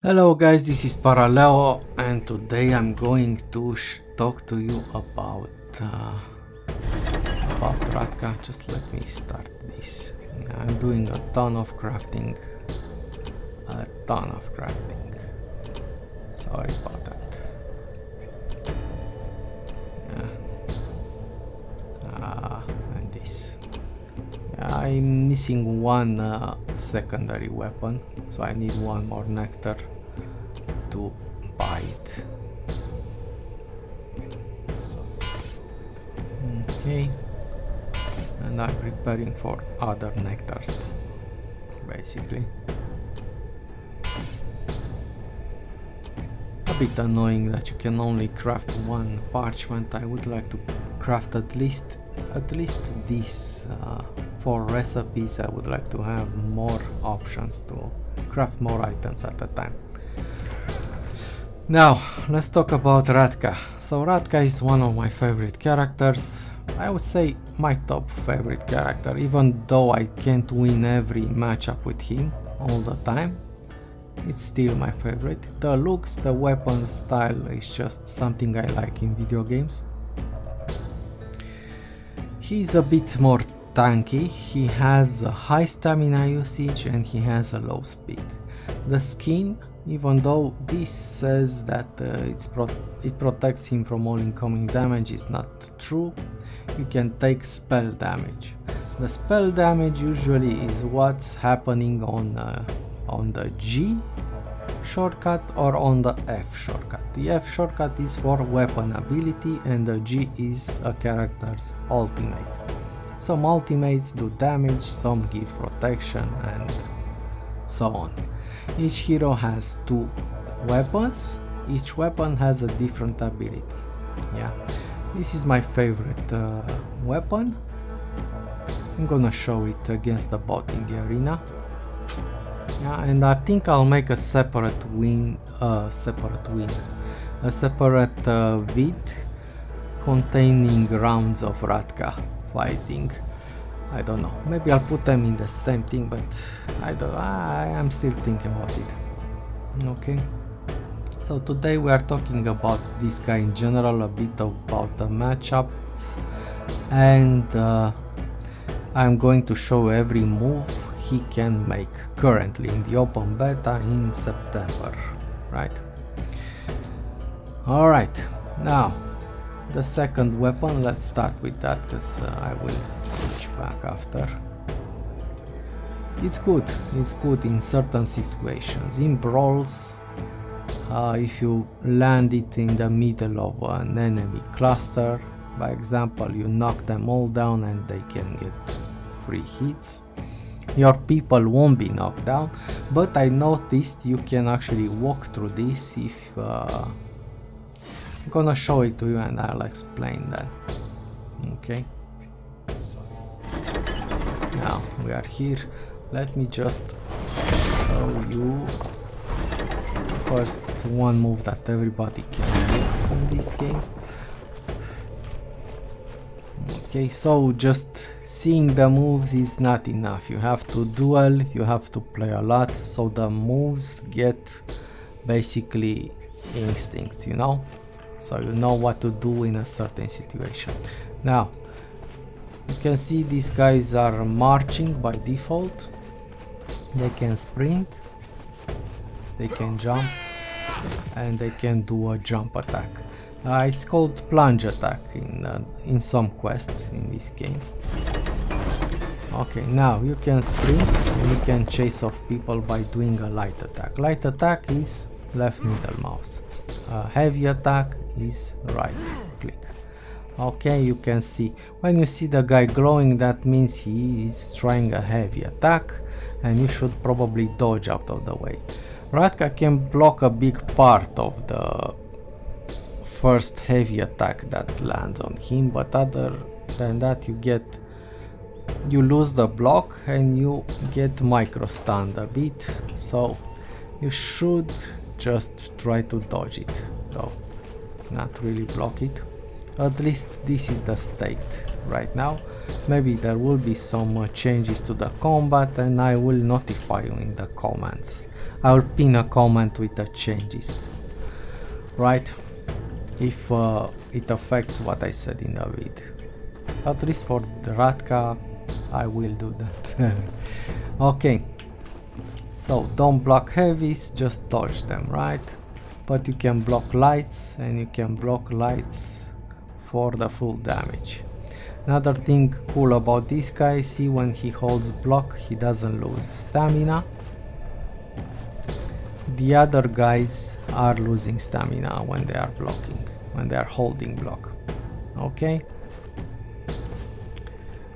Hello guys, this is Paraleo and today I'm going to talk to you about Ratkha. Just let me start this. I'm doing a ton of crafting. Sorry about that. And this. I'm missing one secondary weapon, so I need one more nectar to buy it. Okay, and I'm preparing for other nectars, basically. A bit annoying that you can only craft one parchment. I would like to craft at least this. For recipes I would like to have more options to craft more items at a time. Now let's talk about Ratkha. So Ratkha is one of my favorite characters. I would say my top favorite character, even though I can't win every matchup with him all the time. It's still my favorite. The looks, the weapon style is just something I like in video games. He's a bit more tanky, he has a high stamina usage and he has a low speed. The skin, even though this says that it protects him from all incoming damage, is not true. You can take spell damage. The spell damage usually is what's happening on the G shortcut or on the F shortcut. The F shortcut is for weapon ability and the G is a character's ultimate. Some ultimates do damage, some give protection, and so on. Each hero has two weapons. Each weapon has a different ability. Yeah, this is my favorite weapon. I'm gonna show it against the bot in the arena. Yeah, and I think I'll make a separate vid containing rounds of Ratkha fighting. I don't know, maybe I'll put them in the same thing, but I am still thinking about it. Okay, so today we are talking about this guy in general, a bit about the matchups, and I'm going to show every move he can make currently in the open beta in September, right? Alright, now the second weapon, let's start with that because I will switch back after. It's good in certain situations. In brawls, if you land it in the middle of an enemy cluster, by example, you knock them all down and they can get free hits. Your people won't be knocked down, but I noticed you can actually walk through this if I'm gonna show it to you and I'll explain that. Okay, now we are here. Let me just show you first one move that everybody can do in this game. Okay, so just seeing the moves is not enough. You have to duel, you have to play a lot, so the moves get basically instincts, you know? So you know what to do in a certain situation. Now, you can see these guys are marching by default. They can sprint, they can jump, and they can do a jump attack. It's called plunge attack in some quests in this game. Okay, now you can sprint and you can chase off people by doing a light attack. Light attack is left middle mouse. Heavy attack is right click. Okay, you can see when you see the guy glowing, that means he is trying a heavy attack and you should probably dodge out of the way. Ratkha can block a big part of the first heavy attack that lands on him, but other than that you lose the block and you get micro stunned a bit, so you should just try to dodge it, though not really block it. At least this is the state right now. Maybe there will be some changes to the combat, and I will notify you in the comments. I will pin a comment with the changes, right? If it affects what I said in the video. At least for the Ratkha, I will do that. Okay, so don't block heavies, just dodge them, right? But you can block lights, and you can block lights for the full damage. Another thing cool about this guy, see when he holds block, he doesn't lose stamina. The other guys are losing stamina when they are blocking, when they are holding block. Okay.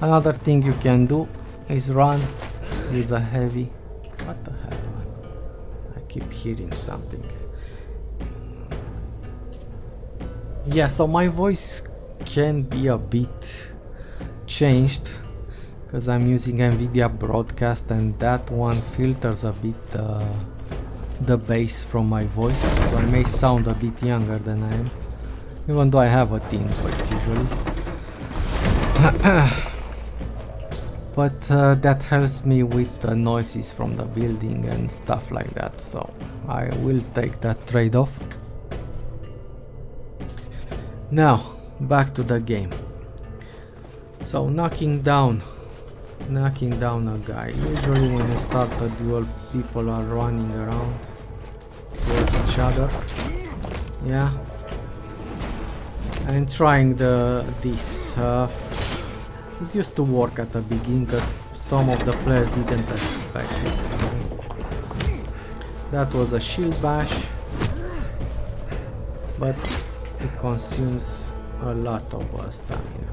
Another thing you can do is run, use a heavy. What the hell, man? I keep hearing something. Yeah, so my voice can be a bit changed because I'm using NVIDIA Broadcast, and that one filters a bit the bass from my voice, so I may sound a bit younger than I am, even though I have a teen voice usually. But that helps me with the noises from the building and stuff like that, so I will take that trade-off. Now, back to the game. So knocking down a guy. Usually when you start a duel, people are running around towards each other. Yeah. And trying this. It used to work at the beginning because some of the players didn't expect it. That was a shield bash, but it consumes a lot of stamina.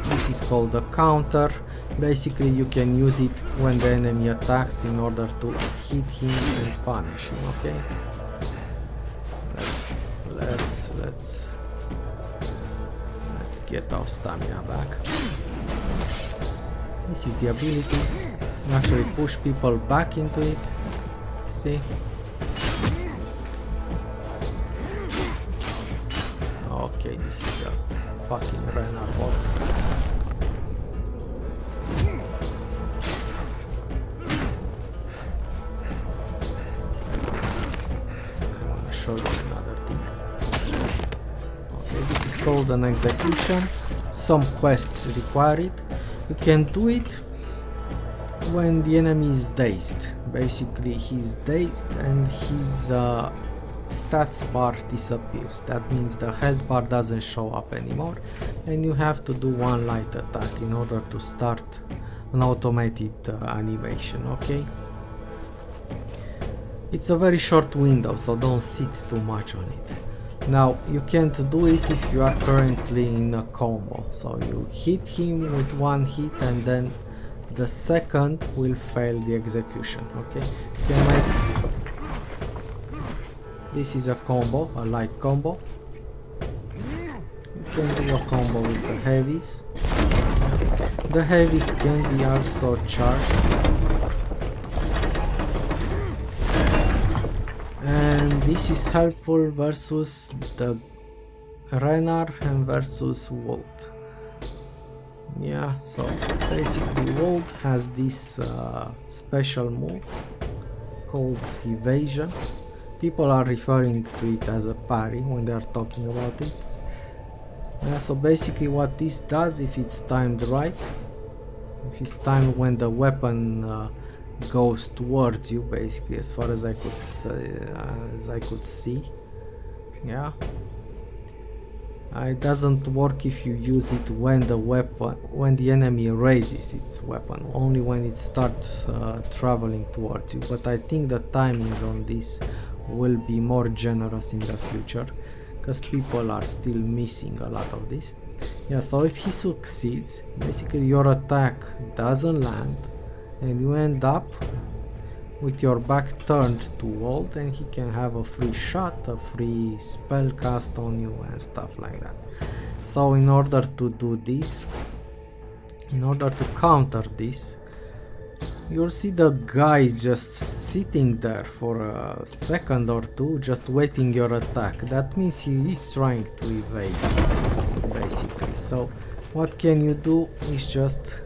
This is called a counter. Basically you can use it when the enemy attacks in order to hit him and punish him, okay? Let's get our stamina back. This is the ability. You actually push people back into it. See? Okay, this is a fucking runner bot. I wanna show you another thing. Okay, this is called an execution. Some quests require it. You can do it when the enemy is dazed. Basically, he's dazed and his stats bar disappears. That means the health bar doesn't show up anymore, and you have to do one light attack in order to start an automated animation, okay? It's a very short window, so don't sit too much on it. Now, you can't do it if you are currently in a combo, so you hit him with one hit and then the second will fail the execution, okay? You can make... This is a combo, a light combo. You can do a combo with the heavies. The heavies can be also charged. And this is helpful versus the Renar and versus Wold. Yeah, so basically Wold has this special move called evasion. People are referring to it as a parry when they are talking about it. Yeah, so basically what this does, if it's timed right, if it's timed when the weapon goes towards you, basically, as far as I could see, yeah, it doesn't work if you use it when the enemy raises its weapon, only when it starts traveling towards you. But I think the timings on this will be more generous in the future, because people are still missing a lot of this. Yeah, so if he succeeds, basically your attack doesn't land and you end up with your back turned to Walt, and he can have a free shot, a free spell cast on you and stuff like that. So in order to do this, in order to counter this, you'll see the guy just sitting there for a second or two, just waiting your attack. That means he is trying to evade, basically. So what can you do is just...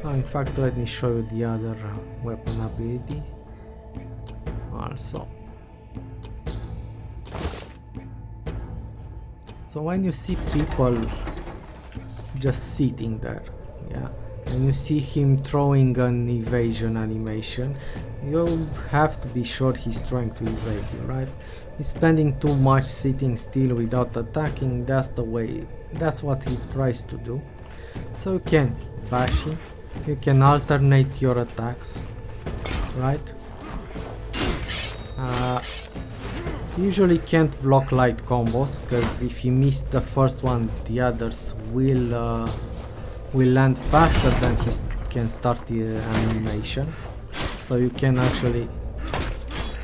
in fact, let me show you the other weapon ability also. So when you see people just sitting there, yeah, and you see him throwing an evasion animation, you have to be sure he's trying to evade you, right? He's spending too much sitting still without attacking. That's the way, that's what he tries to do. So you can bash him, you can alternate your attacks, right? Usually can't block light combos, because if you miss the first one, the others will land faster than he can start the animation. So you can actually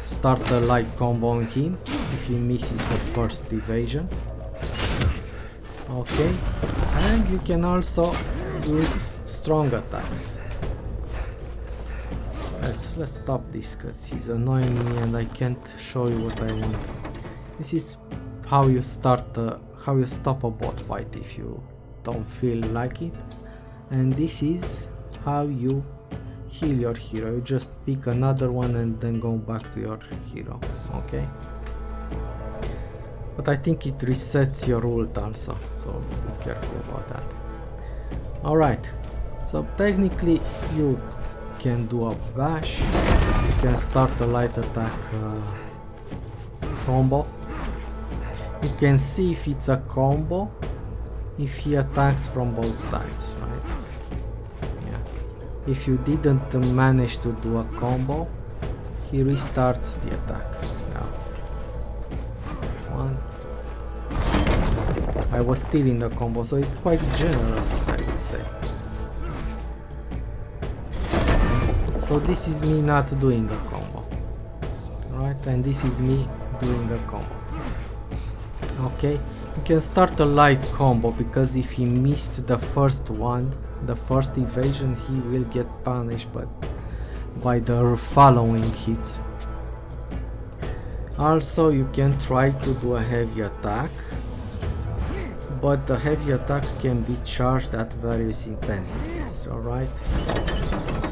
start a light combo on him if he misses the first evasion. Okay, and you can also use strong attacks. Let's stop this because he's annoying me and I can't show you what I want. This is how you start how you stop a bot fight if you don't feel like it, and this is how you heal your hero. You just pick another one and then go back to your hero. Okay, but I think it resets your ult also, so be careful about that. Alright, so technically you can do a bash, you can start a light attack combo. You can see if it's a combo if he attacks from both sides, right? Yeah. If you didn't manage to do a combo, he restarts the attack. Now, one. I was still in the combo, so it's quite generous, I would say. So this is me not doing a combo, right? And this is me doing a combo. Okay, you can start a light combo because if he missed the first one, the first evasion, he will get punished but by the following hits. Also, you can try to do a heavy attack, but the heavy attack can be charged at various intensities, alright? So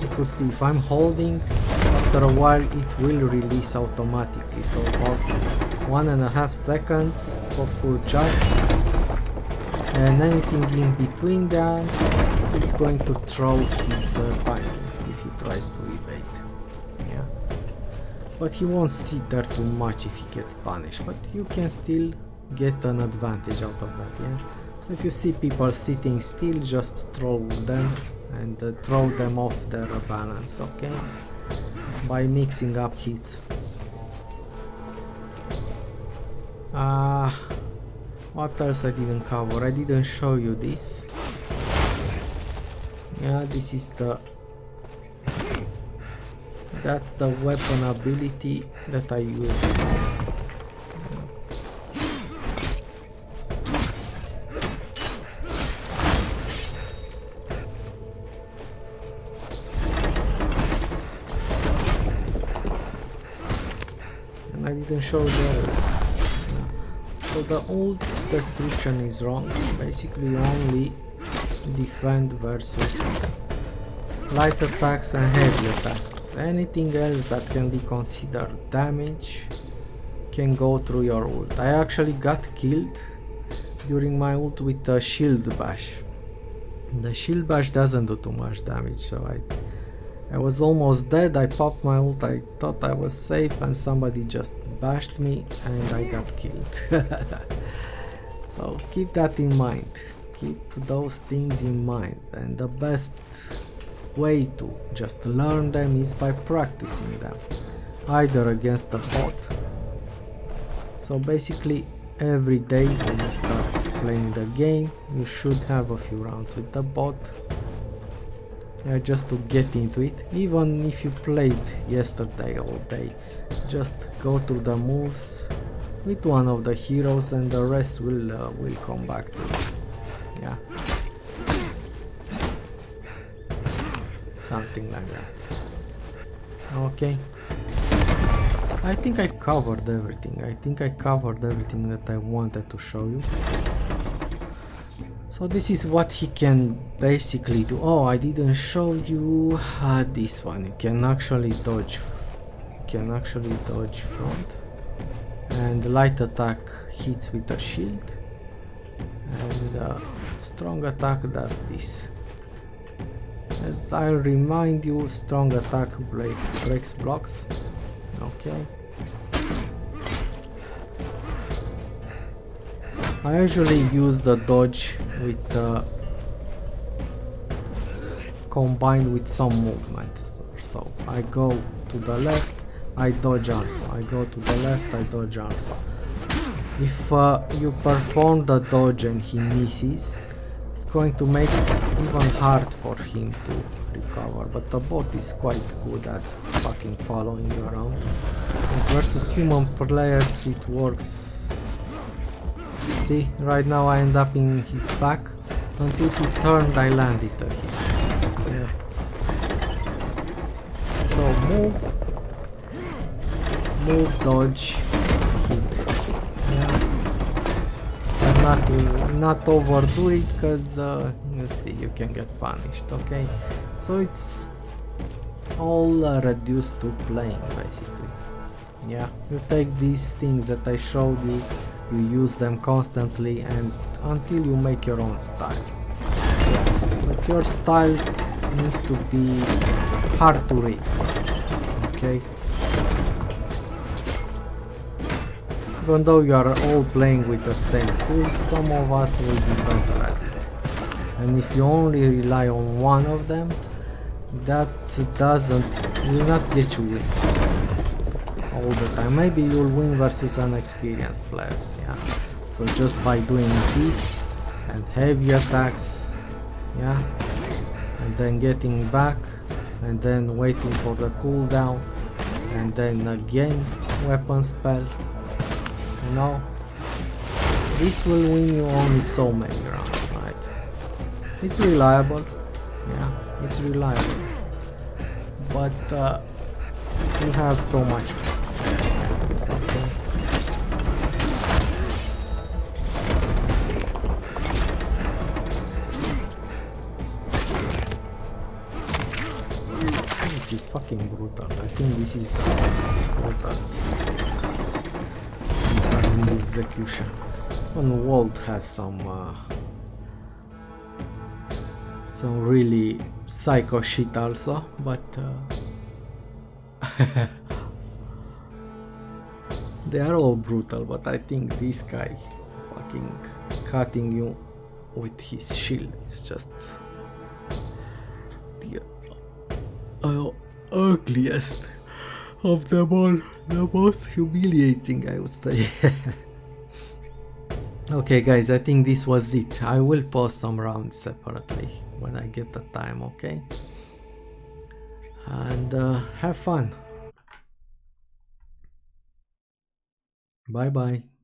you could see if I'm holding, after a while it will release automatically, so about 1.5 seconds for full charge, and anything in between that, it's going to throw his timings if he tries to evade. Yeah, but he won't sit there too much if he gets punished, but you can still get an advantage out of that. Yeah, so if you see people sitting still, just throw them and throw them off their balance, okay, by mixing up hits. What else I didn't cover? I didn't show you this. Yeah, this is that's the weapon ability that I use the most. And I didn't show the ult. So the ult description is wrong. Basically only defend versus light attacks and heavy attacks. Anything else that can be considered damage can go through your ult. I actually got killed during my ult with a shield bash. The shield bash doesn't do too much damage, so I was almost dead. I popped my ult, I thought I was safe, and somebody just bashed me and I got killed. So keep that in mind. Keep those things in mind, and the best way to just learn them is by practicing them, either against a bot. So basically every day when you start playing the game, you should have a few rounds with the bot, just to get into it. Even if you played yesterday all day, just go through the moves with one of the heroes and the rest will come back to you. Yeah, something like that. Okay, I think I covered everything. I think I covered everything that I wanted to show you. So this is what he can basically do. Oh, I didn't show you this one. You can actually dodge. You can actually dodge front, and light attack hits with a shield, and strong attack does this. As I'll remind you, strong attack breaks blocks. Okay. I usually use the dodge with combined with some movement. So I go to the left, I dodge also. I go to the left, I dodge also. If you perform the dodge and he misses, it's going to make it even hard for him to recover. But the bot is quite good at fucking following you around. And versus human players it works. See, right now I end up in his back. Until he turned, I landed a hit. Yeah. So move, dodge, hit. Yeah. But not overdo it, because you see, you can get punished. Okay. So it's all reduced to playing, basically. Yeah. You take these things that I showed you. You use them constantly and until you make your own style. Yeah. But your style needs to be hard to read. Okay? Even though you are all playing with the same tools, some of us will be better at it. And if you only rely on one of them, that will not get you wins all the time. Maybe you'll win versus unexperienced players, yeah. So just by doing this and heavy attacks, yeah, and then getting back and then waiting for the cooldown and then again weapon spell, you know, this will win you only so many rounds, right? It's reliable, yeah, it's reliable, but you have so much more. Okay. This is fucking brutal. I think this is the most brutal regarding the execution. And Walt has some really psycho shit also, but they are all brutal, but I think this guy fucking cutting you with his shield is just the ugliest of them all, the most humiliating, I would say. Okay guys, I think this was it. I will post some rounds separately when I get the time, okay? And have fun. Bye bye.